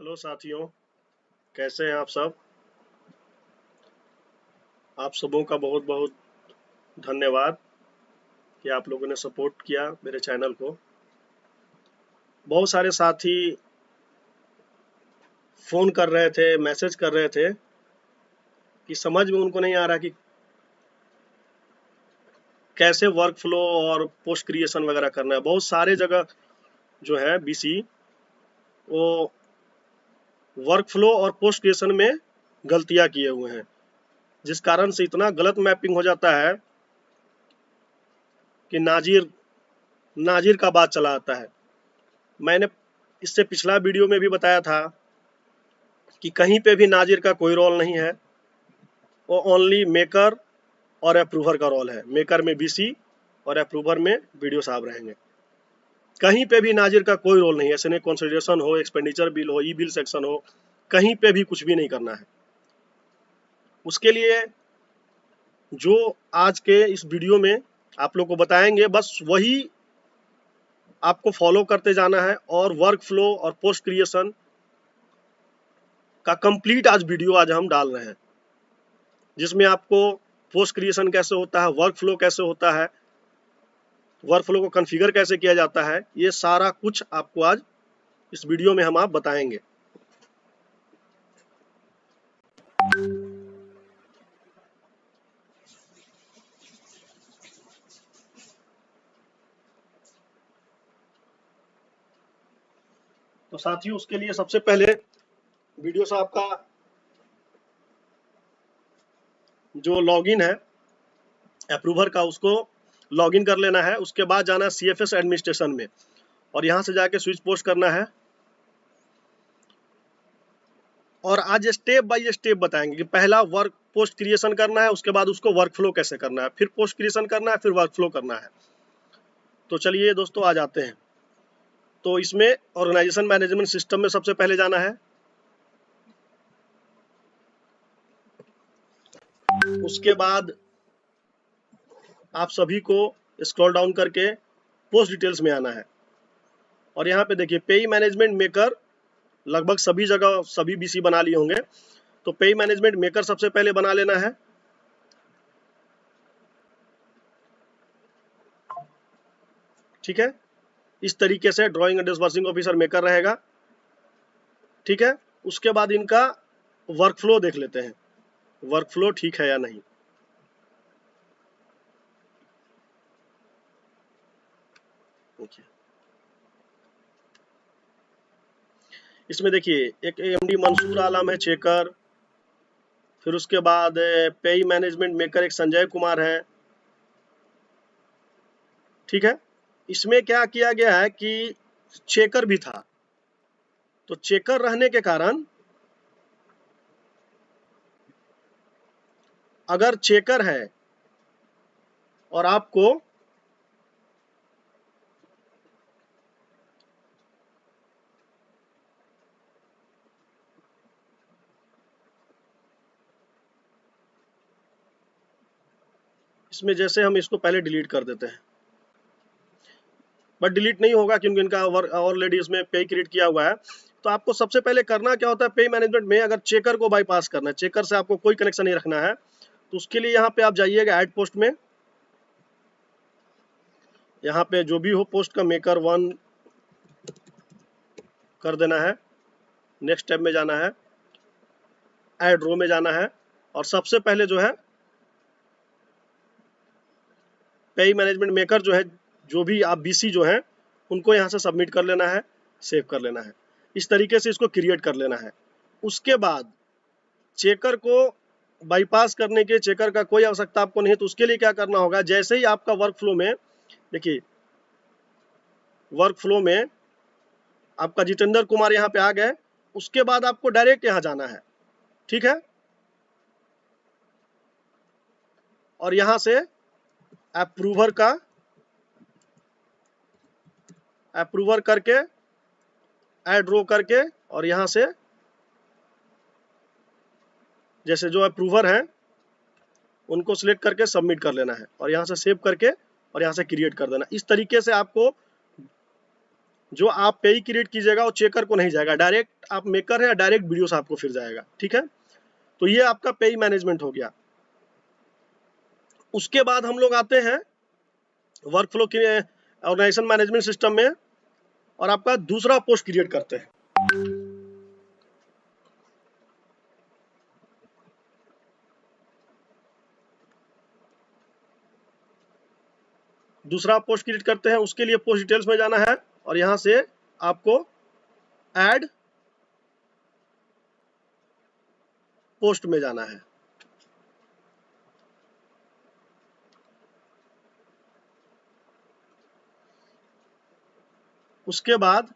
Hello साथियों, कैसे हैं आप सब। आप सबों का बहुत बहुत धन्यवाद कि आप लोगों ने सपोर्ट किया मेरे चैनल को। बहुत सारे साथी फ़ोन कर रहे थे, मैसेज कर रहे थे कि समझ में उनको नहीं आ रहा कि कैसे वर्क फ्लो और पोस्ट क्रिएशन वगैरह करना है। बहुत सारे जगह जो है बीसी वो वर्क फ्लो और पोस्ट क्रिएशन में गलतियाँ किए हुए हैं, जिस कारण से इतना गलत मैपिंग हो जाता है कि नाजिर का बात चला आता है। मैंने इससे पिछला वीडियो में भी बताया था कि कहीं पे भी नाजिर का कोई रोल नहीं है, वो ओनली मेकर और अप्रूवर का रोल है। मेकर में बीसी और अप्रूवर में वीडियो साहब रहेंगे। कहीं पे भी नाजिर का कोई रोल नहीं है। ऐसे कंसिडरेशन हो, एक्सपेंडिचर बिल हो, ई बिल सेक्शन हो, कहीं पे भी कुछ भी नहीं करना है। उसके लिए जो आज के इस वीडियो में आप लोग को बताएंगे, बस वही आपको फॉलो करते जाना है। और वर्क फ्लो और पोस्ट क्रिएशन का कंप्लीट आज वीडियो आज हम डाल रहे हैं, जिसमें आपको पोस्ट क्रिएशन कैसे होता है, वर्क फ्लो कैसे होता है, वर्क फ्लो को कॉन्फ़िगर कैसे किया जाता है, ये सारा कुछ आपको आज इस वीडियो में हम आप बताएंगे। तो साथियों, उसके लिए सबसे पहले वीडियो से आपका जो लॉगिन है अप्रूवर का, उसको लॉगिन कर लेना है। उसके बाद जाना है CFS एडमिनिस्ट्रेशन में और यहाँ से जाके स्विच पोस्ट करना है। और आज स्टेप बाय स्टेप बताएंगे कि पहला वर्क पोस्ट क्रिएशन करना है, उसके बाद उसको वर्क फ्लो कैसे करना है, फिर पोस्ट क्रिएशन करना है, फिर वर्क फ्लो करना है। तो चलिए दोस्तों, आ जाते हैं। तो इसमें ऑर्गेनाइजेशन मैनेजमेंट सिस्टम में सबसे पहले जाना है। उसके बाद आप सभी को स्क्रॉल डाउन करके पोस्ट डिटेल्स में आना है। और यहाँ पे देखिए, पेई मैनेजमेंट मेकर लगभग सभी जगह सभी बीसी बना लिए होंगे। तो पेई मैनेजमेंट मेकर सबसे पहले बना लेना है। ठीक है, इस तरीके से drawing and disbursing officer maker रहेगा। ठीक है, उसके बाद इनका वर्क फ्लो देख लेते हैं, वर्क फ्लो ठीक है या नहीं। इसमें देखिए, एक एमडी मंसूर आलम है चेकर, फिर उसके बाद पेई मैनेजमेंट मेकर एक संजय कुमार है। ठीक है, इसमें क्या किया गया है कि चेकर भी था, तो चेकर रहने के कारण अगर चेकर है और आपको इसमें जैसे हम इसको पहले डिलीट कर देते हैं, बट डिलीट नहीं होगा क्योंकि इनका वर्क ऑलरेडी इसमें पे क्रिएट किया हुआ है। तो आपको सबसे पहले करना क्या होता है, पे मैनेजमेंट में अगर चेकर को बाईपास करना है, चेकर से आपको कोई कनेक्शन नहीं रखना है, तो उसके लिए यहाँ पे आप जाइएगा ऐड पोस्ट में। यहाँ पे जो भी हो पोस्ट का मेकर 1 कर देना है। नेक्स्ट स्टेप में जाना है, ऐड रो में जाना है, और सबसे पहले जो है पेई मैनेजमेंट मेकर जो है, जो भी आप बीसी जो है उनको यहाँ से सबमिट कर लेना है, सेव कर लेना है। इस तरीके से इसको क्रिएट कर लेना है। उसके बाद चेकर को बाईपास करने के, चेकर का कोई आवश्यकता आपको नहीं है, तो उसके लिए क्या करना होगा, जैसे ही आपका वर्क फ्लो में देखिए, वर्क फ्लो में आपका जितेंद्र कुमार यहाँ पे आ गए, उसके बाद आपको डायरेक्ट यहाँ जाना है। ठीक है, और यहाँ से अप्रूवर करके ऐड रो करके, और यहाँ से जैसे जो अप्रूवर हैं उनको सिलेक्ट करके सबमिट कर लेना है, और यहाँ से सेव करके और यहाँ से क्रिएट कर देना। इस तरीके से आपको जो आप पेई क्रिएट कीजिएगा वो चेकर को नहीं जाएगा, डायरेक्ट आप मेकर है डायरेक्ट वीडियो से आपको फिर जाएगा। ठीक है, तो ये आपका पेई मैनेजमेंट हो गया। उसके बाद हम लोग आते हैं वर्कफ्लो के ऑर्गेनाइजेशन मैनेजमेंट सिस्टम में, और आपका दूसरा पोस्ट क्रिएट करते हैं। दूसरा पोस्ट क्रिएट करते हैं, उसके लिए पोस्ट डिटेल्स में जाना है और यहां से आपको ऐड पोस्ट में जाना है। उसके बाद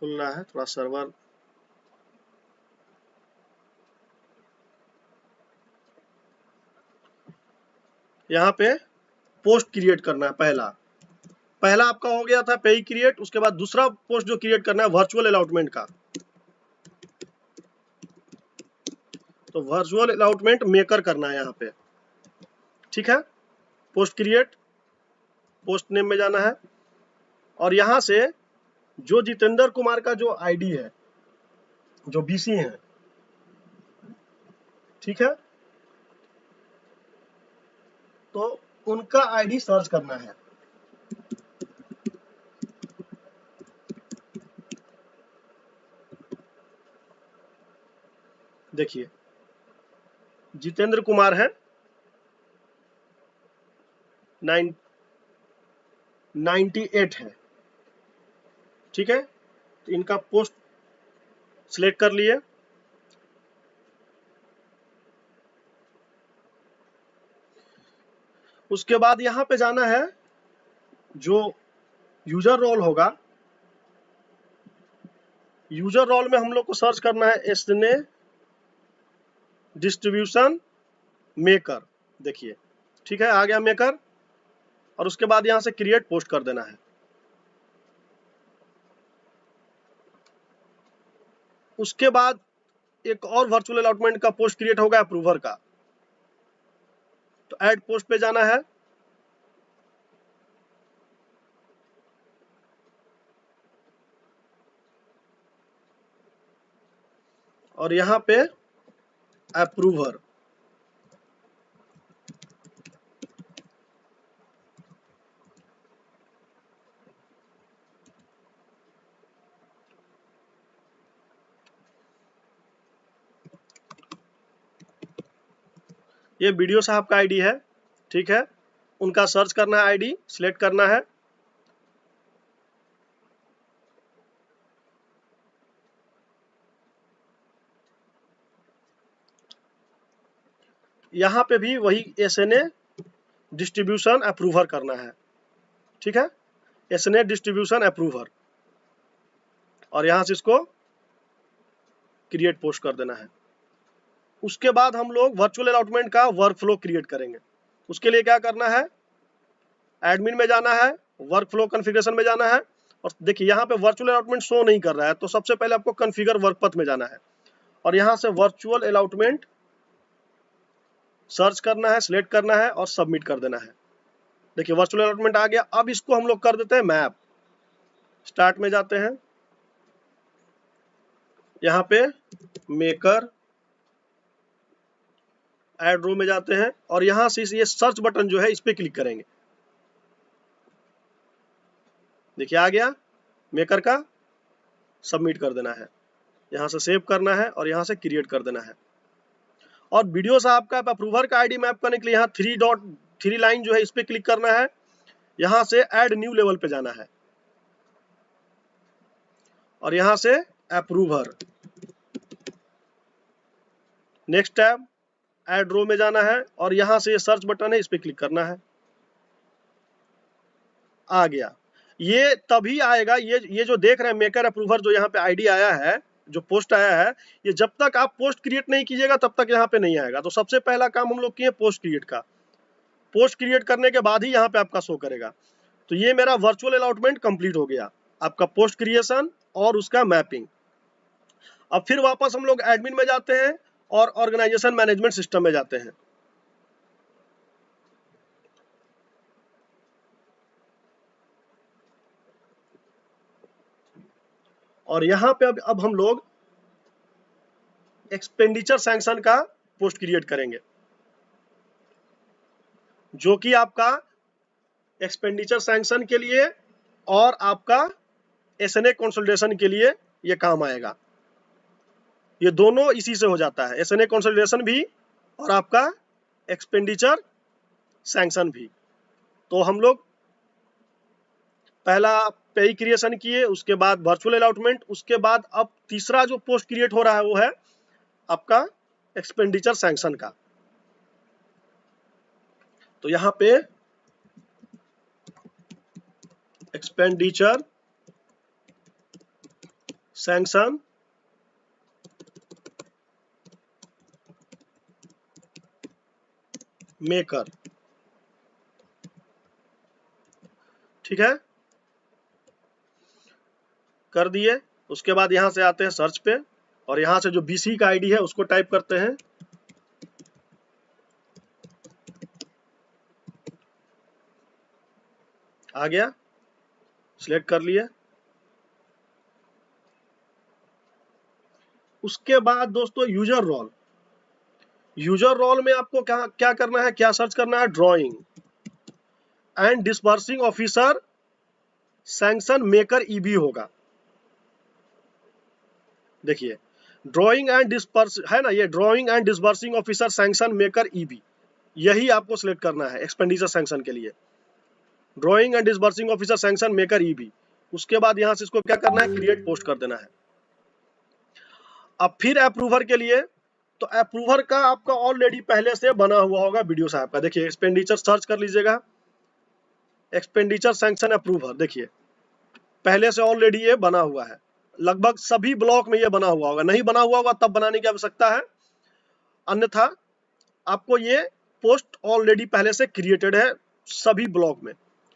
खुलना है थोड़ा सर्वर, यहाँ पे पोस्ट क्रिएट करना है। पहला आपका हो गया था पेई क्रिएट, उसके बाद दूसरा पोस्ट जो क्रिएट करना है वर्चुअल अलॉटमेंट का, तो वर्चुअल अलॉटमेंट मेकर करना है यहाँ पे। ठीक है, पोस्ट क्रिएट, पोस्ट नेम में जाना है और यहां से जो जितेंद्र कुमार का जो आईडी है, जो बीसी है, ठीक है, तो उनका आईडी सर्च करना है। देखिए जितेंद्र कुमार है 98 है। ठीक है, तो इनका पोस्ट सिलेक्ट कर लिए। उसके बाद यहां पे जाना है, जो यूजर रोल होगा, यूजर रोल में हम लोग को सर्च करना है एसने डिस्ट्रीब्यूशन मेकर। देखिए ठीक है, आ गया मेकर, और उसके बाद यहां से क्रिएट पोस्ट कर देना है। उसके बाद एक और वर्चुअल अलॉटमेंट का पोस्ट क्रिएट होगा अप्रूवर का, तो ऐड पोस्ट पे जाना है और यहां पे अप्रूवर, ये वीडियो साहब का आईडी है। ठीक है, उनका सर्च करना है, आईडी सिलेक्ट करना है, यहां पे भी वही एसएनए डिस्ट्रीब्यूशन अप्रूवर करना है। ठीक है, एसएनए डिस्ट्रीब्यूशन अप्रूवर, और यहां से इसको क्रिएट पोस्ट कर देना है। उसके बाद हम लोग वर्चुअल अलॉटमेंट का वर्कफ्लो क्रिएट करेंगे। उसके लिए क्या करना है, एडमिन में जाना है, वर्कफ्लो कॉन्फ़िगरेशन में जाना है, और देखिए यहाँ पे वर्चुअल अलॉटमेंट शो नहीं कर रहा है, तो सबसे पहले आपको कॉन्फ़िगर वर्कपथ में जाना है और यहाँ से वर्चुअल अलॉटमेंट सर्च करना है, सिलेक्ट करना है और सबमिट कर देना है। देखिए वर्चुअल अलॉटमेंट आ गया। अब इसको हम लोग कर देते हैं मैप। स्टार्ट में जाते हैं, यहाँ पे मेकर ऐड रो में जाते हैं और यहाँ से ये सर्च बटन जो है इस पे क्लिक करेंगे। देखिए आ गया मेकर का, सबमिट कर देना है, यहाँ से सेव करना है और यहाँ से क्रिएट कर देना है। और वीडियो साहब का अप्रूवर का आईडी मैप करने के लिए यहाँ 3 लाइन जो है इस पे क्लिक करना है, यहाँ से ऐड न्यू लेवल पे जाना है और यहाँ से अप्रूवर, नेक्स्ट टैब ऐड रो में जाना है और यहाँ से ये सर्च बटन है इस पे क्लिक करना है। आ गया, ये तभी आएगा, ये जो देख रहे हैं मेकर अप्रूवर, जो यहाँ पे आईडी आया है, जो पोस्ट आया है, ये जब तक आप पोस्ट क्रिएट नहीं कीजिएगा तब तक यहाँ पे नहीं आएगा। तो सबसे पहला काम हम लोग किए पोस्ट क्रिएट का, पोस्ट क्रिएट करने के बाद ही यहाँ पे आपका शो करेगा। तो ये मेरा वर्चुअल अलॉटमेंट कंप्लीट हो गया, आपका पोस्ट क्रिएशन और उसका मैपिंग। अब फिर वापस हम लोग एडमिन में जाते हैं और ऑर्गेनाइजेशन मैनेजमेंट सिस्टम में जाते हैं। और यहाँ पे अब हम लोग एक्सपेंडिचर सैंक्शन का पोस्ट क्रिएट करेंगे, जो कि आपका एक्सपेंडिचर सैंक्शन के लिए और आपका एसएनए कंसोलिडेशन के लिए ये काम आएगा। ये दोनों इसी से हो जाता है, एसएनए कंसोलिडेशन भी और आपका एक्सपेंडिचर सैंक्शन भी। तो हम लोग पहला पेई क्रिएशन किए, उसके बाद वर्चुअल अलॉटमेंट, उसके बाद अब तीसरा जो पोस्ट क्रिएट हो रहा है वो है आपका एक्सपेंडिचर सैंक्शन का। तो यहां पे एक्सपेंडिचर सैंक्शन मेकर, ठीक है, कर दिए। उसके बाद यहां से आते हैं सर्च पे और यहां से जो बीसी का आईडी है उसको टाइप करते हैं, आ गया, सिलेक्ट कर लिए। उसके बाद दोस्तों यूजर रोल, यूजर रोल में आपको क्या करना है, क्या सर्च करना है, drawing and disbursing officer sanction maker EB होगा। देखिए ड्राइंग एंड डिस्पर्स है ना, ये drawing and disbursing officer sanction maker EB, यही आपको सिलेक्ट करना है एक्सपेंडिचर सैंक्शन के लिए, drawing and disbursing officer sanction maker EB. उसके बाद यहां से इसको क्या करना है, क्रिएट पोस्ट कर देना है। अब फिर अप्रूवर के लिए, तो अप्रूवर का आपका ऑलरेडी पहले से बना हुआ होगा वीडियो साहब का। देखिए एक्सपेंडिचर सर्च कर लीजिएगा, एक्सपेंडिचर सैंक्शन अप्रूवर, देखिए पहले से ऑलरेडी ये बना हुआ है, लगभग सभी ब्लॉक में ये बना हुआ होगा। नहीं बना हुआ होगा तब बनाने की आवश्यकता है, अन्यथा आपको ये पोस्ट ऑलरेडी पहले से क्रिएटेड है सभी ब्लॉक में,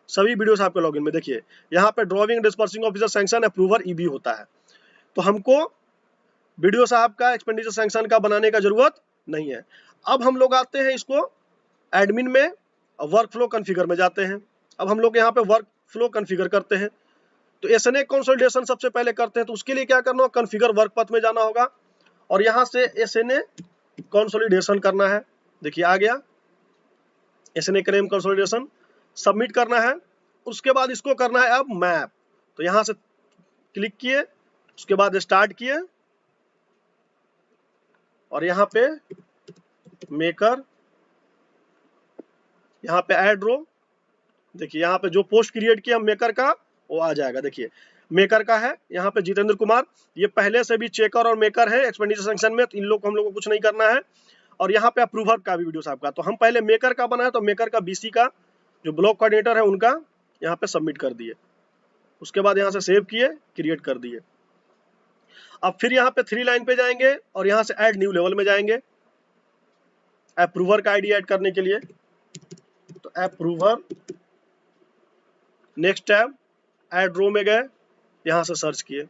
सभी वीडियोस आपके लॉगिन में। देखिए यहाँ पे drawing dispersing officer sanction approver EB होता है। तो हमको वीडियो साहब का एक्सपेंडिचर सैंक्शन का बनाने का जरूरत नहीं है। अब हम लोग आते हैं इसको एडमिन में, वर्क फ्लो कॉन्फ़िगर में जाते हैं। अब हम लोग यहाँ पे वर्क फ्लो कॉन्फ़िगर करते हैं। तो एसएनए कंसोलिडेशन सबसे पहले करते हैं, तो उसके लिए क्या करना होगा, कॉन्फ़िगर वर्क पथ में जाना होगा और यहाँ से एसएनए कंसोलिडेशन करना है। देखिए आ गया एसएनए क्लेम कंसोलिडेशन, सबमिट करना है। उसके बाद इसको करना है अब मैप, तो यहाँ से क्लिक किए, उसके बाद स्टार्ट किए और यहाँ पे मेकर, यहाँ पे ऐड रो, देखिए यहाँ पे जो पोस्ट क्रिएट किया मेकर का वो आ जाएगा। देखिए मेकर का है यहाँ पे जितेंद्र कुमार, ये पहले से भी चेकर और मेकर है एक्सपेंडिचर सैंक्शन में, तो इन लोग को हम लोग को कुछ नहीं करना है। और यहाँ पे अप्रूवर का भी वीडियो साहब का, तो हम पहले मेकर का बनाया, तो मेकर का बीसी का जो ब्लॉक कोऑर्डिनेटर है उनका यहाँ पे सबमिट कर दिए। उसके बाद यहाँ से सेव किए, क्रिएट कर दिए। अब फिर यहाँ पे 3 लाइन पे जाएंगे और यहाँ से ऐड न्यू लेवल में जाएंगे अप्रूवर का आईडी ऐड करने के लिए। तो अप्रूवर, नेक्स्ट टैब, ऐड रो में गए, यहां से सर्च किए,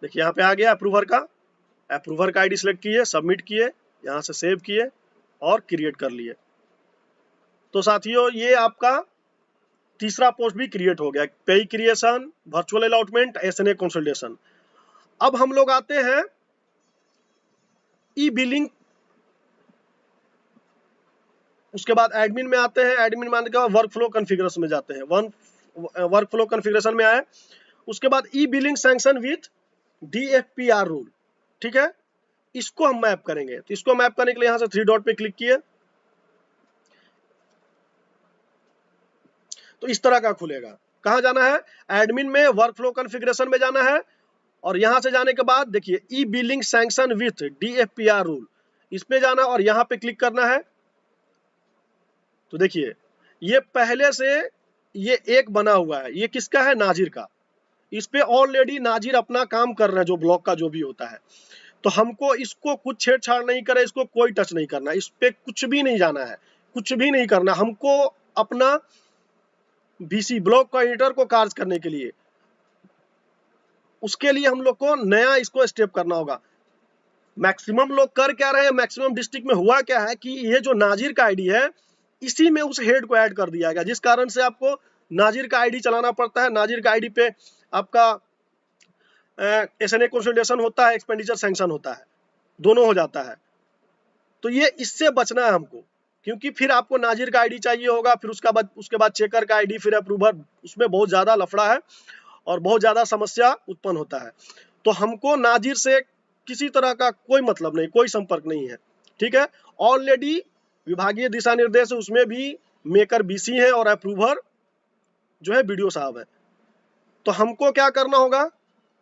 देखिए यहाँ पे आ गया अप्रूवर का आईडी सिलेक्ट किए, सबमिट किए, यहां से सेव किए और क्रिएट कर लिए। तो साथियों ये आपका तीसरा पोस्ट भी क्रिएट हो गया, पेई creation, virtual allotment, SNA consolidation. अब हम लोग आते हैं ई बिलिंग, उसके बाद एडमिन में आते हैं, एडमिन में आने के बाद वर्क फ्लो कॉन्फ़िगरेशन में जाते हैं। वर्क फ्लो कॉन्फ़िगरेशन में आए, उसके बाद ई बिलिंग सैंक्शन विथ डीएफपीआर रूल, ठीक है, इसको हम मैप करेंगे। तो इसको मैप करने के लिए यहां से 3 डॉट पे क्लिक किए, तो इस तरह का खुलेगा। कहां जाना है, एडमिन में वर्क फ्लो कॉन्फ़िगरेशन में जाना है और यहां से जाने के बाद देखिए ई बिलिंग सैंक्शन विथ डीएफपीआर रूल, इस पे जाना और यहां पे क्लिक करना है। तो देखिए ये पहले से ये एक बना हुआ है, ये किसका है, नाजिर का। इस पे ऑलरेडी नाजिर अपना काम कर रहे हैं, जो ब्लॉक का जो भी होता है। तो हमको इसको कुछ छेड़छाड़ नहीं करे, इसको कोई टच नहीं करना, इस पे कुछ भी नहीं जाना है, कुछ भी नहीं करना। हमको अपना बीसी ब्लॉक कोऑर्डिनेटर को कार्य करने के लिए, उसके लिए हम लोग को नया इसको स्टेप करना होगा। मैक्सिमम लोग कर क्या रहे हैं, मैक्सिमम डिस्ट्रिक्ट में हुआ क्या है कि ये जो नाजिर का आईडी है इसी में उस हेड को ऐड कर दिया गया, जिस कारण से आपको नाजिर का आईडी चलाना पड़ता है। नाजिर का आईडी पे आपका SNA कंसोलिडेशन होता है, एक्सपेंडिचर सैंक्शन होता है, दोनों हो जाता है। तो ये इससे बचना है हमको, क्योंकि फिर आपको नाजिर का आईडी चाहिए होगा, फिर उसके बाद चेकर का आईडी, फिर अप्रूवर, उसमें बहुत ज्यादा लफड़ा है और बहुत ज्यादा समस्या उत्पन्न होता है। तो हमको नाजिर से किसी तरह का कोई मतलब नहीं, कोई संपर्क नहीं है, ठीक है। ऑलरेडी विभागीय दिशा निर्देश उसमें भी मेकर BC है और अप्रूवर जो है BDO साहब है। तो हमको क्या करना होगा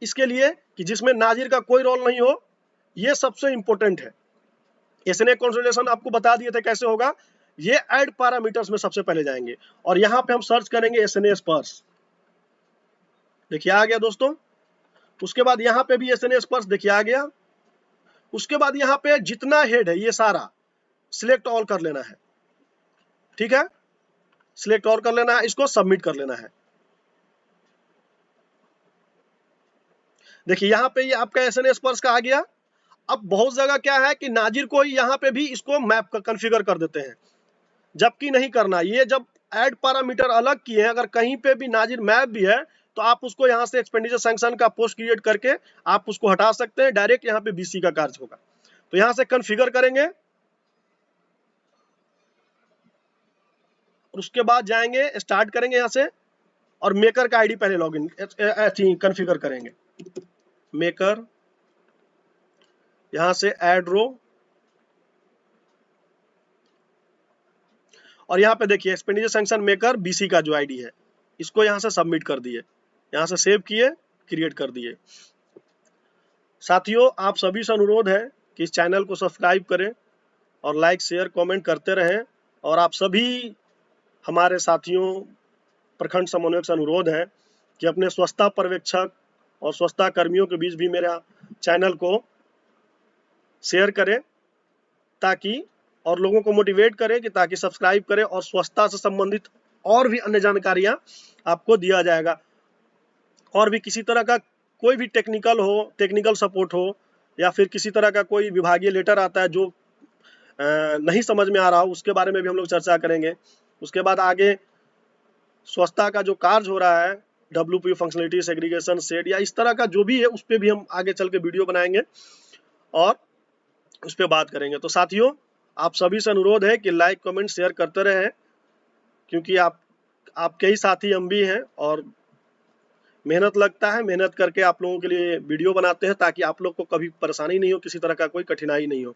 इसके लिए कि जिसमें नाजिर का कोई रोल नहीं हो, ये सबसे इंपॉर्टेंट है। SNA कंसोलिडेशन आपको बता दिए थे कैसे होगा। ये ऐड पैरामीटर्स में सबसे पहले जाएंगे और यहाँ पे हम सर्च करेंगे SNA स्पर्श, देखिए आ गया दोस्तों। उसके बाद यहाँ पे भी SNA स्पर्श देखिए आ गया। उसके बाद यहाँ पे जितना हेड है ये सारा सिलेक्ट ऑल कर लेना है, ठीक है, सिलेक्ट ऑल कर लेना है, इसको सबमिट कर लेना है। देखिए यहाँ पे ये आपका SNA स्पर्श का आ गया। अब बहुत जगह क्या है कि नाजिर को ही यहाँ पे भी इसको मैप का कॉन्फ़िगर कर देते हैं, जबकि नहीं करना। ये जब ऐड पैरामीटर अलग किए हैं, अगर कहीं पे भी नाजिर मैप भी है तो आप उसको यहाँ से एक्सपेंडिचर सैंक्शन का पोस्ट क्रिएट करके आप उसको हटा सकते हैं, डायरेक्ट यहाँ पे BC का कार्य होगा। तो यहाँ से कॉन्फ़िगर करेंगे और उसके बाद जाएंगे, स्टार्ट करेंगे यहाँ से और मेकर का आईडी पहले लॉगिन कॉन्फ़िगर करेंगे। मेकर, यहाँ से ऐड रो, और यहाँ पे देखिए एक्सपेंडिचर सैंक्शन मेकर BC का जो आईडी है, इसको यहाँ से सबमिट कर दिए, यहाँ से सेव किए, क्रिएट कर दिए। साथियों, आप सभी से अनुरोध है कि इस चैनल को सब्सक्राइब करें और लाइक शेयर कमेंट करते रहें। और आप सभी हमारे साथियों प्रखंड समन्वयक से अनुरोध है कि अपने स्वच्छता पर्यवेक्षक और स्वच्छता कर्मियों के बीच भी मेरा चैनल को शेयर करें, ताकि और लोगों को मोटिवेट करें कि ताकि सब्सक्राइब करें और स्वच्छता से संबंधित और भी अन्य जानकारियां आपको दिया जाएगा। और भी किसी तरह का कोई भी टेक्निकल सपोर्ट हो, या फिर किसी तरह का कोई विभागीय लेटर आता है जो नहीं समझ में आ रहा हो, उसके बारे में भी हम लोग चर्चा करेंगे। उसके बाद आगे स्वच्छता का जो कार्य हो रहा है, WPU फंक्शनलिटी, सेग्रीगेशन, शेड या इस तरह का जो भी है, उस पर भी हम आगे चल के वीडियो बनाएंगे और उस पर बात करेंगे। तो साथियों, आप सभी से अनुरोध है कि लाइक कमेंट शेयर करते रहें, क्योंकि आपके ही साथी हम भी हैं और मेहनत लगता है, मेहनत करके आप लोगों के लिए वीडियो बनाते हैं ताकि आप लोग को कभी परेशानी नहीं हो, किसी तरह का कोई कठिनाई नहीं हो,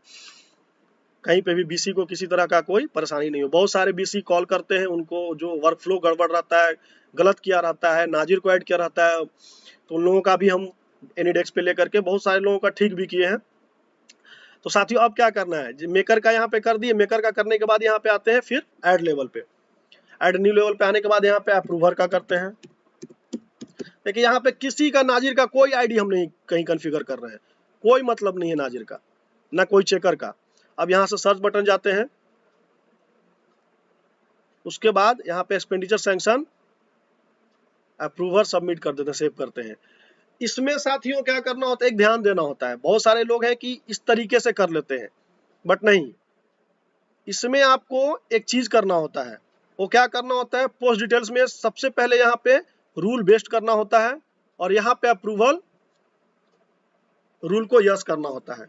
कहीं पे भी BC को किसी तरह का कोई परेशानी नहीं हो। बहुत सारे BC कॉल करते हैं, उनको जो वर्क फ्लो गड़बड़ रहता है, गलत किया रहता है, नाजिर को ऐड किया रहता है, तो उन लोगों का भी हम एनीडेस्क पे लेकर के बहुत सारे लोगों का ठीक भी किए हैं। तो साथियों, अब क्या करना है, मेकर का यहाँ पे कर दिए। मेकर का करने के बाद यहाँ पे आते हैं फिर ऐड लेवल पे। ऐड न्यू लेवल पे आने के बाद यहाँ पे अप्रूवर का करते हैं। देखिए यहाँ पे किसी का नाजिर का कोई आईडी हम नहीं कहीं कॉन्फ़िगर कर रहे हैं, कोई मतलब नहीं है नाजिर का, ना कोई चेकर का। अब यहाँ से सर्च बटन जाते हैं, उसके बाद यहाँ पे एक्सपेंडिचर सैंक्शन, अप्रूवर, सबमिट कर देते हैं, सेव करते हैं। इसमें साथियों क्या करना होता है, एक ध्यान देना होता है। बहुत सारे लोग हैं कि इस तरीके से कर लेते हैं, बट नहीं, इसमें आपको एक चीज करना होता है। वो क्या करना होता है, पोस्ट डिटेल्स में सबसे पहले यहाँ पे रूल बेस्ड करना होता है और यहाँ पे अप्रूवल रूल को यस करना होता है।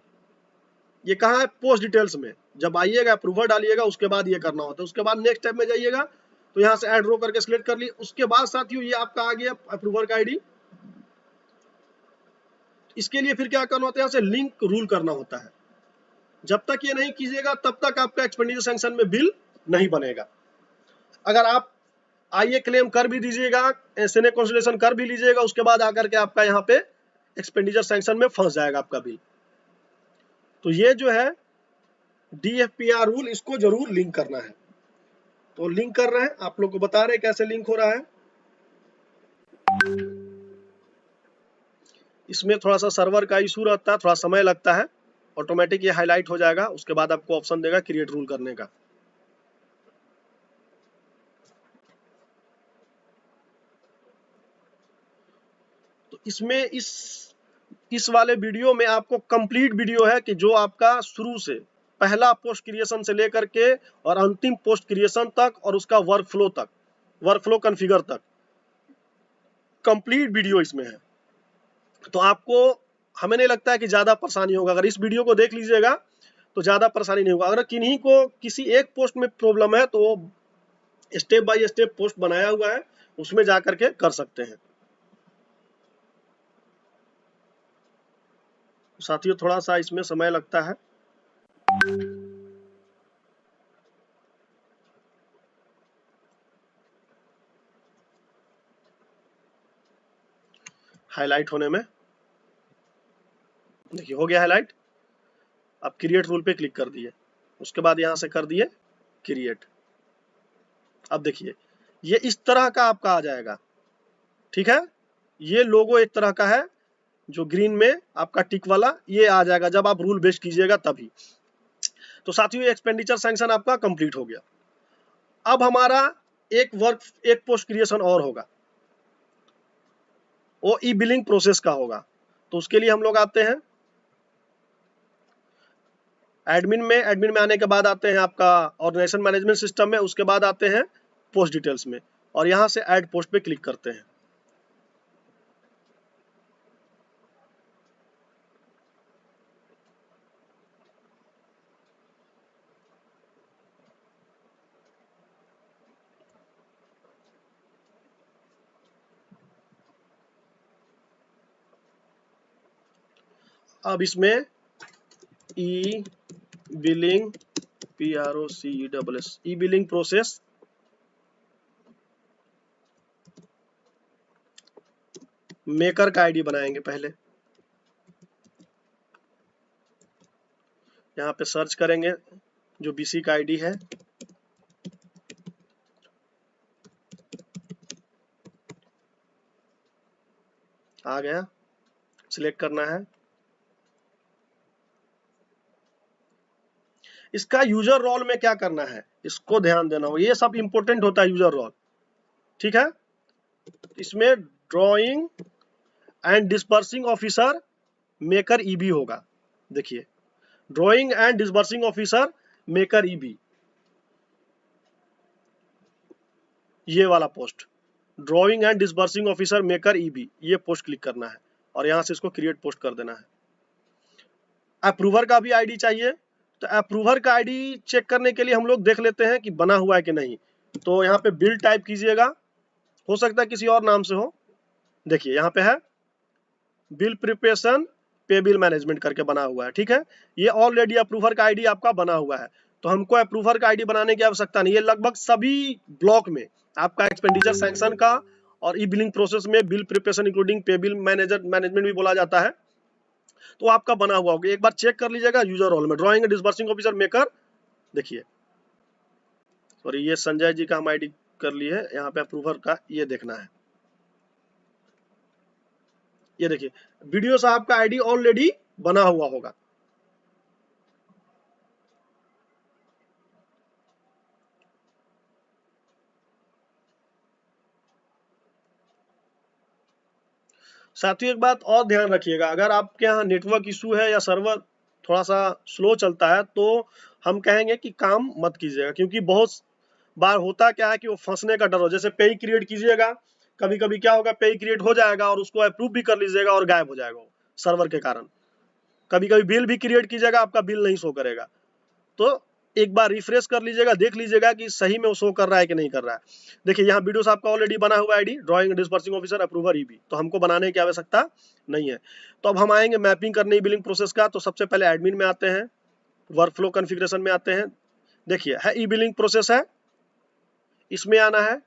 ये कहाँ है, पोस्ट डिटेल्स में। जब आइएगा अप्रूवल डालिएगा, उसके बाद ये करना होता है। उसके बाद नेक्स्ट स्टेप में जाइएगा तो यहाँ से ऐड रो करके सिलेक्ट कर ली। उसके बाद साथियों ये आपका आ गया अप्रूवल का आईडी। इसके लिए फिर क्या करना होता है, यहाँ से लिंक रूल करना होता है। जब तक ये नहीं कीजिएगा तब तक आपका एक्सपेंडिचर सैंक्शन में बिल नहीं बनेगा। अगर आप आइए क्लेम कर भी दीजिएगा, SNA कंसोलिडेशन कर भी लीजिएगा, उसके बाद आकर के आपका यहाँ पे एक्सपेंडिचर सैंक्शन में फंस जाएगा आपका बिल। तो ये जो है DFPR रूल, इसको जरूर लिंक करना है। तो लिंक कर रहे हैं, आप लोग को बता रहे हैं कैसे लिंक हो रहा है। इसमें थोड़ा सा सर्वर का इशू रहता है, थोड़ा समय लगता है। ऑटोमेटिक ये हाईलाइट हो जाएगा, उसके बाद आपको ऑप्शन देगा क्रिएट रूल करने का। तो इसमें इस वाले वीडियो में आपको कंप्लीट वीडियो है कि जो आपका शुरू से पहला पोस्ट क्रिएशन से लेकर के और अंतिम पोस्ट क्रिएशन तक और उसका वर्क फ्लो तक वर्कफ्लो कॉन्फ़िगर तक कंप्लीट वीडियो इसमें है। तो आपको, हमें नहीं लगता है कि ज़्यादा परेशानी होगा। अगर इस वीडियो को देख लीजिएगा तो ज़्यादा परेशानी नहीं होगा। अगर किन्हीं को किसी एक पोस्ट में प्रॉब्लम है तो स्टेप बाय स्टेप पोस्ट बनाया हुआ है, उसमें जा करके कर सकते हैं। साथियों थोड़ा सा इसमें समय लगता है। हाईलाइट होने में, देखिए हो गया हाईलाइट। अब क्रिएट रूल पे क्लिक कर दिए, उसके बाद यहां से कर दिए क्रिएट। अब देखिए ये इस तरह का आपका आ जाएगा, ठीक है। ये लोगो एक तरह का है, जो ग्रीन में आपका टिक वाला ये आ जाएगा जब आप रूल बेस्ड कीजिएगा तभी। तो साथियों एक्सपेंडिचर सैंक्शन आपका कंप्लीट हो गया। अब हमारा एक पोस्ट क्रिएशन और होगा, वो ई बिलिंग प्रोसेस का होगा। तो उसके लिए हम लोग आते हैं एडमिन में आने के बाद आते हैं आपका ऑर्गेनाइजेशन मैनेजमेंट सिस्टम में, उसके बाद आते हैं पोस्ट डिटेल्स में, और यहां से ऐड पोस्ट पे क्लिक करते हैं। अब इसमें ई बिलिंग PROCESS ई बिलिंग प्रोसेस मेकर का आईडी बनाएंगे पहले। यहाँ पे सर्च करेंगे जो BC का आईडी है, आ गया, सिलेक्ट करना है। इसका यूजर रोल में क्या करना है इसको ध्यान देना हो, ये सब इंपॉर्टेंट होता है यूजर रोल, ठीक है। इसमें drawing and dispersing officer maker EB होगा। देखिए drawing and dispersing officer maker EB, ये वाला post drawing and dispersing officer maker EB, ये पोस्ट क्लिक करना है और यहां से इसको क्रिएट पोस्ट कर देना है। अप्रूवर का भी आईडी चाहिए, तो अप्रूवर का आईडी चेक करने के लिए हम लोग देख लेते हैं कि बना हुआ है कि नहीं। तो यहाँ पे बिल टाइप कीजिएगा, हो सकता है किसी और नाम से हो। देखिए यहाँ पे है बिल प्रिपरेशन पे बिल मैनेजमेंट करके बना हुआ है, ठीक है। ये ऑलरेडी अप्रूवर का आईडी आपका बना हुआ है, तो हमको अप्रूवर का आईडी बनाने की आवश्यकता नहीं है। लगभग सभी ब्लॉक में आपका एक्सपेंडिचर सैंक्शन का और ई बिलिंग प्रोसेस में बिल प्रिपरेशन इंक्लूडिंग पे बिल मैनेजमेंट भी बोला जाता है, तो आपका बना हुआ होगा। एक बार चेक कर लीजिएगा यूजर रोल में drawing and disbursing officer maker. देखिए सॉरी, ये संजय जी का हम आईडी कर लिए है, यहाँ पे अप्रूवर का ये देखना है। ये देखिए वीडियो साहब का आईडी ऑलरेडी बना हुआ होगा। साथियों एक बात और ध्यान रखिएगा, अगर आपके यहाँ नेटवर्क इशू है या सर्वर थोड़ा सा स्लो चलता है तो हम कहेंगे कि काम मत कीजिएगा, क्योंकि बहुत बार होता क्या है कि वो फंसने का डर हो। जैसे पेज क्रिएट कीजिएगा, कभी कभी क्या होगा पेज क्रिएट हो जाएगा और उसको अप्रूव भी कर लीजिएगा और गायब हो जाएगा वो सर्वर के कारण। कभी कभी बिल भी क्रिएट कीजिएगा, आपका बिल नहीं शो करेगा। तो एक बार रिफ्रेश कर लीजिएगा, देख लीजिएगा कि सही में वो शो कर रहा है कि नहीं कर रहा है। देखिए यहाँ वीडियो साहब का ऑलरेडी बना हुआ ID drawing dispersing officer approver EB, तो हमको बनाने की आवश्यकता नहीं है। तो अब हम आएंगे मैपिंग करने बिलिंग प्रोसेस का। तो सबसे पहले एडमिन में आते हैं, वर्कफ्लो कॉन्फ़िगरेशन में आते हैं। देखिए है ई बिलिंग प्रोसेस है, इसमें आना है,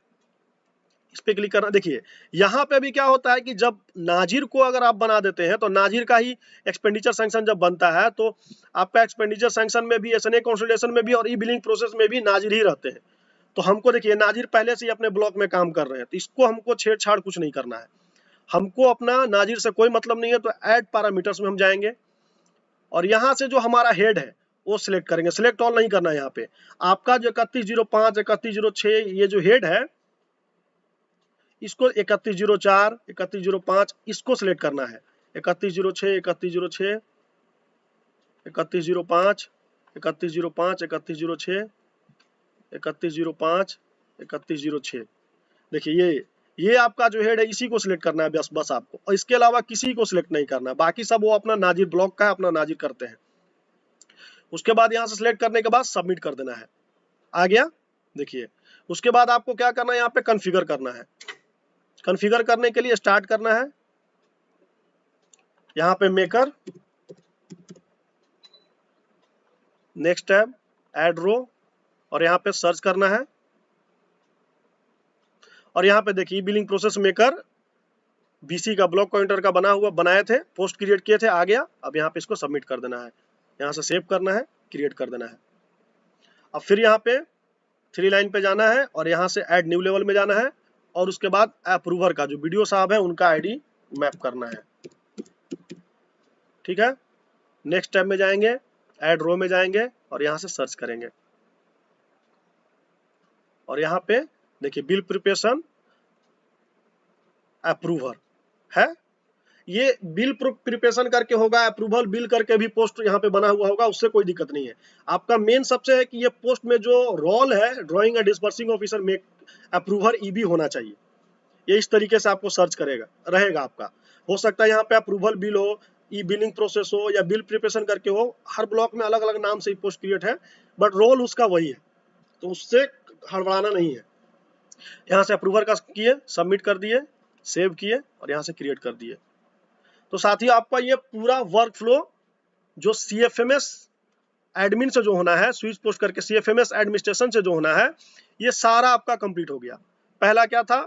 इस पे क्लिक करना। देखिए यहाँ पे भी क्या होता है कि जब नाजिर को अगर आप बना देते हैं तो नाजिर का ही एक्सपेंडिचर सैंक्शन जब बनता है तो आपका एक्सपेंडिचर सैंक्शन में भी, SNA कंसोलिडेशन में भी और ई बिलिंग प्रोसेस में भी नाजिर ही रहते हैं। तो हमको देखिए नाजिर पहले से ही अपने ब्लॉक में काम कर रहे हैं, तो इसको हमको छेड़छाड़ कुछ नहीं करना है। हमको अपना नाजिर से कोई मतलब नहीं है। तो ऐड पैरामीटर्स में हम जाएंगे और यहाँ से जो हमारा हेड है वो सिलेक्ट करेंगे। सिलेक्ट ऑल नहीं करना है। यहाँ पे आपका जो 3105 3106 ये जो हेड है इसको 3104 3105 इसको सिलेक्ट करना है। 3106 3106 3105 3105 3106 3105 3106 देखिए ये आपका जो हेड है इसी को सिलेक्ट करना है बस आपको, और इसके अलावा किसी को सिलेक्ट नहीं करना है, बाकी सब वो अपना नाजिर ब्लॉक का है, अपना नाजिर करते हैं। उसके बाद यहाँ से सिलेक्ट करने के बाद सबमिट कर देना है। आ गया। देखिए उसके बाद आपको क्या करना है, यहाँ पे कॉन्फ़िगर करना है। कॉन्फ़िगर करने के लिए स्टार्ट करना है, यहाँ पे मेकर, नेक्स्ट टैब, ऐड रो, और यहाँ पे सर्च करना है। और यहाँ पे देखिए बिलिंग प्रोसेस मेकर बीसी का ब्लॉक काउंटर का बनाए थे, पोस्ट क्रिएट किए थे, आ गया। अब यहाँ पे इसको सबमिट कर देना है, यहाँ से सेव करना है, क्रिएट कर देना है। अब फिर यहाँ पे 3 लाइन पे जाना है और यहाँ से ऐड न्यू लेवल में जाना है, और उसके बाद अप्रूवर का जो वीडियो साहब है उनका आईडी मैप करना है। ठीक है, नेक्स्ट टैब में जाएंगे, ऐड रो में जाएंगे और यहाँ से सर्च करेंगे, और यहाँ पे देखिए बिल प्रिपरेशन अप्रूवर है। ये बिल प्रिपरेशन करके होगा, अप्रूवल बिल करके भी पोस्ट यहाँ पे बना हुआ होगा, उससे कोई दिक्कत नहीं है। आपका मेन सबसे है कि ये पोस्ट में जो रोल है drawing and dispersing officer make approver EB होना चाहिए। ये इस तरीके से आपको सर्च करेगा रहेगा आपका। हो सकता है यहाँ पे अप्रूवल बिल हो, ई बिलिंग प्रोसेस हो, या बिल प्रिपरेशन करके हो, हर ब्लॉक में अलग अलग नाम से पोस्ट क्रिएट है, बट रोल उसका वही है, तो उससे हड़बड़ाना नहीं है। यहाँ से अप्रूवर का किए, सबमिट कर दिए, सेव किए और यहाँ से क्रिएट कर दिए। तो साथियों आपका ये पूरा वर्क फ्लो जो CFMS एडमिन से जो होना है, स्विच पोस्ट करके CFMS एडमिनिस्ट्रेशन से जो होना है, ये सारा आपका कंप्लीट हो गया। पहला क्या था,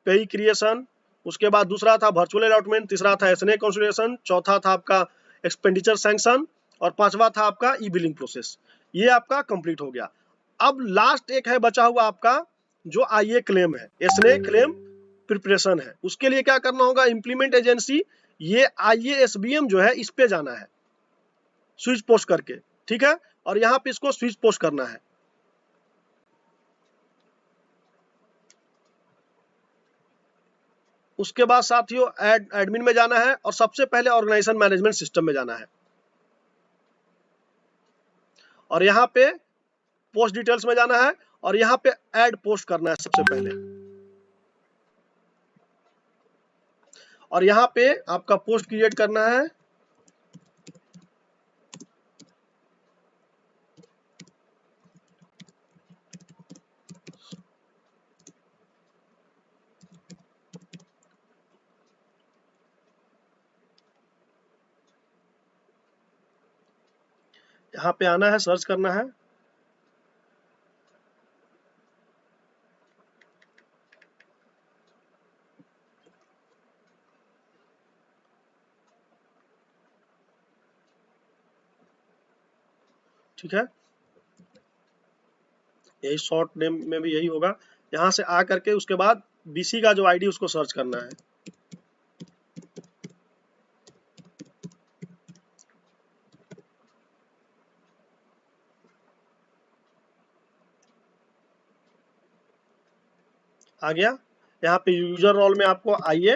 पेई क्रिएशन, उसके बाद दूसरा था वर्चुअल अलॉटमेंट, तीसरा था SNA कंसिडरेशन, चौथा था आपका एक्सपेंडिचर सैंक्शन, और पांचवा था आपका ई बिलिंग प्रोसेस। ये आपका कंप्लीट हो गया। अब लास्ट एक है बचा हुआ आपका जो IA क्लेम है, SNA क्लेम प्रिपरेशन है। उसके लिए क्या करना होगा, इंप्लीमेंट एजेंसी ये IASBM जो है इस पे जाना है स्विच पोस्ट करके। ठीक है, और यहाँ पे इसको स्विच पोस्ट करना है। उसके बाद साथियों एडमिन में जाना है और सबसे पहले ऑर्गेनाइजेशन मैनेजमेंट सिस्टम में जाना है, और यहाँ पे पोस्ट डिटेल्स में जाना है और यहाँ पे ऐड पोस्ट करना है सबसे पहले, और यहाँ पे आपका पोस्ट क्रिएट करना है। यहाँ पे आना है, सर्च करना है, ठीक है, यही शॉर्ट नेम में भी यही होगा। यहाँ से आ करके उसके बाद BC का जो ID उसको सर्च करना है। आ गया। यहाँ पे यूजर रोल में आपको आइए,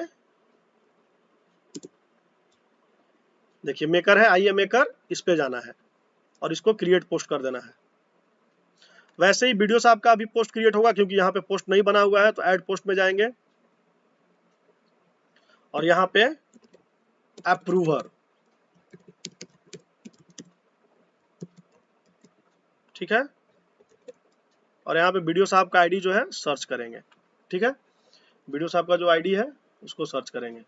देखिए मेकर है, आइए मेकर, इस पे जाना है और इसको क्रिएट पोस्ट कर देना है। वैसे ही वीडियो से आपका अभी पोस्ट क्रिएट होगा, क्योंकि यहाँ पे पोस्ट नहीं बना हुआ है, तो ऐड पोस्ट में जाएंगे और यहाँ पे अप्रूवर, ठीक है, और यहाँ पे वीडियो साहब का ID जो है सर्च करेंगे। ठीक है, वीडियो साहब का जो ID है उसको सर्च करेंगे,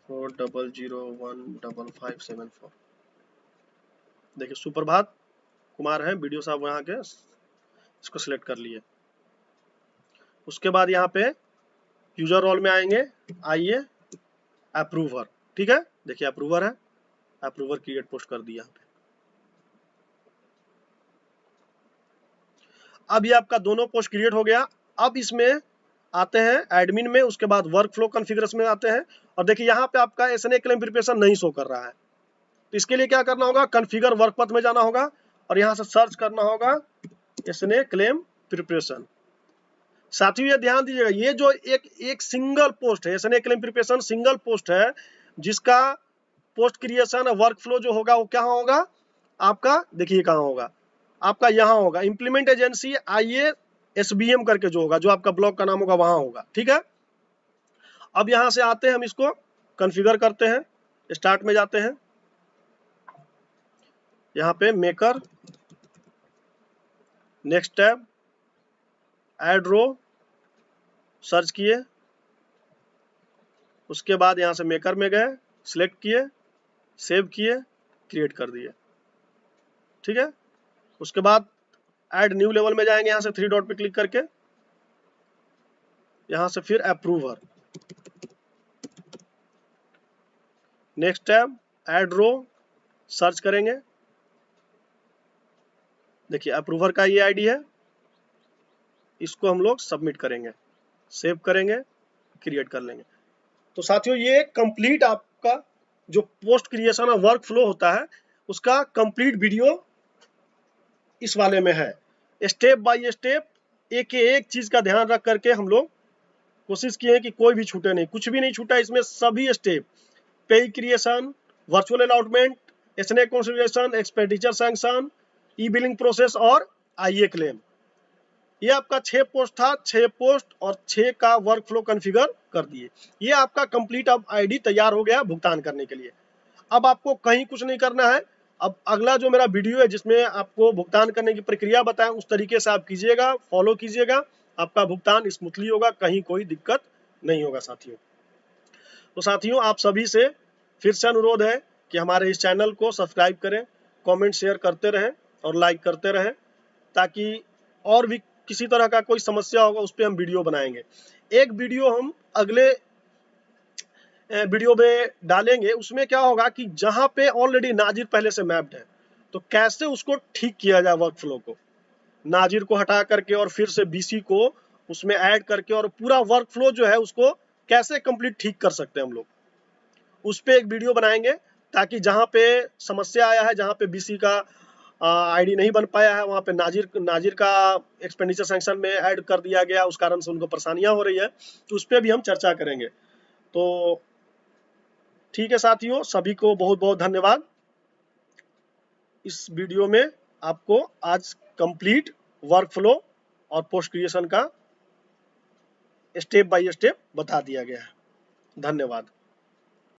40015574। देखिए सुप्रभात कुमार है वीडियो साहब यहाँ के, इसको सिलेक्ट कर लिए। उसके बाद यहाँ पे यूजर रोल में आएंगे, आइए अप्रूवर, ठीक है, देखिए अप्रूवर है, अप्रूवर क्रिएट पोस्ट कर दिया। अब ये आपका दोनों पोस्ट क्रिएट हो गया। अब इसमें आते हैं एडमिन में, उसके बाद वर्क फ्लो कॉन्फ़िगरेशन में आते हैं, और देखिए यहाँ पे आपका SNA क्लेम प्रिपरेशन नहीं शो कर रहा है, तो इसके लिए क्या करना होगा, कॉन्फ़िगर वर्क पथ में जाना होगा और यहाँ से सर्च करना होगा SNA क्लेम प्रिपरेशन। साथियों ये ध्यान दीजिएगा, ये जो एक सिंगल पोस्ट है, SNA claim preparation single post है, जिसका पोस्ट क्रिएशन वर्क फ्लो जो होगा वो क्या होगा आपका, देखिए कहाँ होगा आपका, यहाँ होगा, इंप्लीमेंट एजेंसी IA SBM करके जो होगा, जो आपका ब्लॉक का नाम होगा वहां होगा। ठीक है, अब यहां से आते हैं, हम इसको कॉन्फ़िगर करते हैं। स्टार्ट में जाते हैं, यहाँ पे मेकर, नेक्स्ट टैब, ऐड रो, सर्च किए, उसके बाद यहाँ से मेकर में गए, सिलेक्ट किए, सेव किए, क्रिएट कर दिए। ठीक है, उसके बाद ऐड न्यू लेवल में जाएंगे, यहाँ से 3 डॉट पे क्लिक करके, यहाँ से फिर अप्रूवर, नेक्स्ट टैब, ऐड रो, सर्च करेंगे। देखिए अप्रूवर का ये आईडी है, इसको हम लोग सबमिट करेंगे, सेव करेंगे, क्रिएट कर लेंगे। तो साथियों ये कंप्लीट आपका जो पोस्ट क्रिएशन और वर्क फ्लो होता है उसका कंप्लीट वीडियो इस वाले में है। स्टेप बाय स्टेप एक चीज का ध्यान रख करके हम लोग कोशिश किए कि कोई भी छूटे नहीं, कुछ भी नहीं छूटा इसमें, सभी step, pay creation, virtual allotment, SNA consideration, expenditure sanction, e billing process और आईए क्लेम। ये आपका 6 पोस्ट था, 6 पोस्ट और 6 का वर्क फ्लो कॉन्फ़िगर कर दिए। ये आपका कंप्लीट अब आईडी तैयार हो गया भुगतान करने के लिए। अब आपको कहीं कुछ नहीं करना है। अब अगला जो मेरा वीडियो है जिसमें आपको भुगतान करने की प्रक्रिया बताएं, उस तरीके से आप कीजिएगा, फॉलो कीजिएगा, आपका भुगतान स्मूथली होगा, कहीं कोई दिक्कत नहीं होगा साथियों। तो साथियों आप सभी से फिर से अनुरोध है कि हमारे इस चैनल को सब्सक्राइब करें, कमेंट शेयर करते रहें और लाइक करते रहें, ताकि और भी किसी तरह का कोई समस्या होगा उस पर हम वीडियो बनाएंगे। एक वीडियो हम अगले वीडियो में डालेंगे, उसमें क्या होगा कि जहां पे ऑलरेडी नाजिर पहले से मैप्ड है तो कैसे उसको ठीक किया जाए, वर्क फ्लो को, नाजिर को हटा करके और फिर से बीसी को उसमें ऐड करके और पूरा वर्क फ्लो जो है उसको कैसे कंप्लीट ठीक कर सकते हैं हम लोग, उस पर एक वीडियो बनाएंगे, ताकि जहां पे समस्या आया है, जहां पे बीसी का आईडी नहीं बन पाया है, वहां पे नाजिर का एक्सपेंडिचर सैंक्शन में ऐड कर दिया गया, उस कारण से उनको परेशानियां हो रही है, तो उस पर भी हम चर्चा करेंगे। तो ठीक है साथियों, सभी को बहुत बहुत धन्यवाद। इस वीडियो में आपको आज कंप्लीट वर्क फ्लो और पोस्ट क्रिएशन का स्टेप बाय स्टेप बता दिया गया है। धन्यवाद।